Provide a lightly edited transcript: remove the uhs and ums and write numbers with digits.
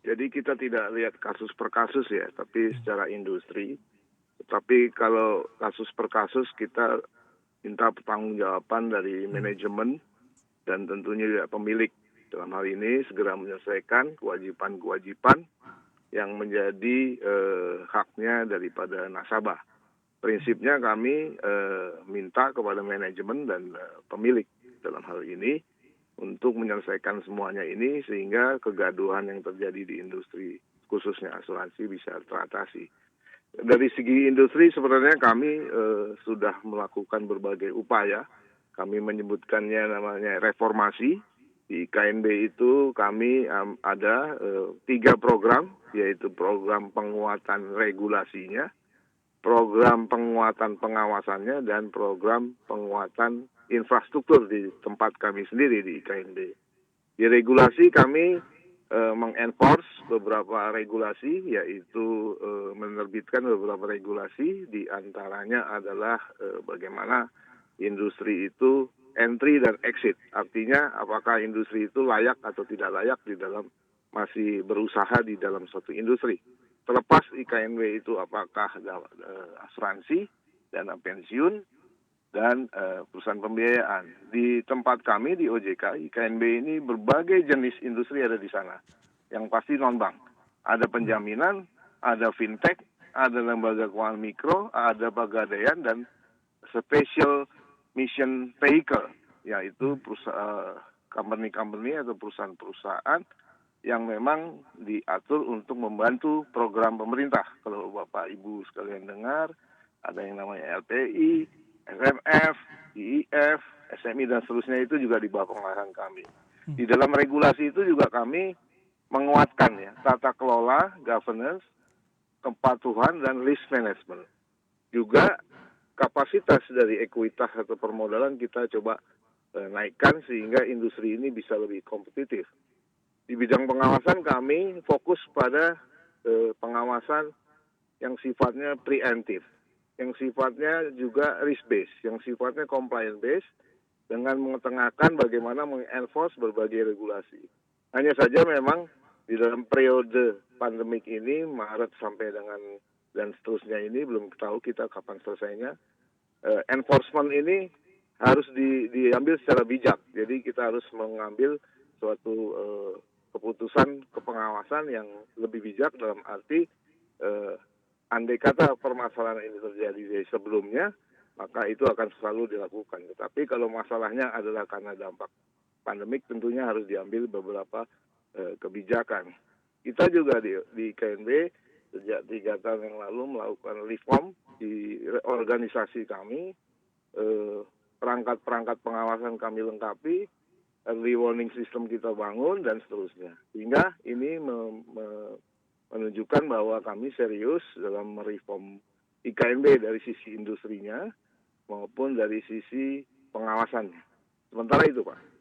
Jadi kita tidak lihat kasus per kasus ya, tapi secara industri. Tetapi kalau kasus per kasus kita minta pertanggungjawaban dari manajemen dan tentunya juga pemilik. Dalam hal ini segera menyelesaikan kewajiban-kewajiban yang menjadi haknya daripada nasabah. Prinsipnya kami minta kepada manajemen dan pemilik dalam hal ini untuk menyelesaikan semuanya ini sehingga kegaduhan yang terjadi di industri khususnya asuransi bisa teratasi. Dari segi industri sebenarnya kami sudah melakukan berbagai upaya. Kami menyebutkannya namanya reformasi. Di KNB itu kami ada 3 program, yaitu program penguatan regulasinya, program penguatan pengawasannya, dan program penguatan infrastruktur di tempat kami sendiri di KNB. Di regulasi kami mengenforce beberapa regulasi, yaitu menerbitkan beberapa regulasi, di antaranya adalah bagaimana industri itu entry dan exit. Artinya apakah industri itu layak atau tidak layak di dalam masih berusaha di dalam suatu industri. Terlepas IKNW itu apakah asuransi, dana pensiun, dan perusahaan pembiayaan. Di tempat kami di OJK, IKNB ini berbagai jenis industri ada di sana. Yang pasti non-bank. Ada penjaminan, ada fintech, ada lembaga keuangan mikro, ada pegadaian, dan special mission vehicle, yaitu company-company atau perusahaan-perusahaan yang memang diatur untuk membantu program pemerintah. Kalau Bapak Ibu sekalian dengar, ada yang namanya LPI, SMF, IIF, SMI, dan seterusnya itu juga di bawah pengawasan kami. Di dalam regulasi itu juga kami menguatkan ya tata kelola, governance, kepatuhan, dan risk management. Juga kapasitas dari ekuitas atau permodalan kita coba naikkan sehingga industri ini bisa lebih kompetitif. Di bidang pengawasan kami fokus pada pengawasan yang sifatnya preemptive, yang sifatnya juga risk-based, yang sifatnya compliance-based, dengan mengetengahkan bagaimana mengenforce berbagai regulasi. Hanya saja memang di dalam periode pandemik ini, Maret sampai dengan dan seterusnya ini, belum tahu kita kapan selesainya, enforcement ini harus diambil secara bijak. Jadi kita harus mengambil suatu keputusan kepengawasan yang lebih bijak dalam arti andai kata permasalahan ini terjadi dari sebelumnya, maka itu akan selalu dilakukan. Tetapi kalau masalahnya adalah karena dampak pandemik, tentunya harus diambil beberapa kebijakan. Kita juga di KNB sejak 3 tahun yang lalu melakukan reform di organisasi kami, perangkat-perangkat pengawasan kami lengkapi, early warning system kita bangun, dan seterusnya. Sehingga ini menunjukkan bahwa kami serius dalam mereform IKNB dari sisi industrinya maupun dari sisi pengawasannya. Sementara itu, Pak.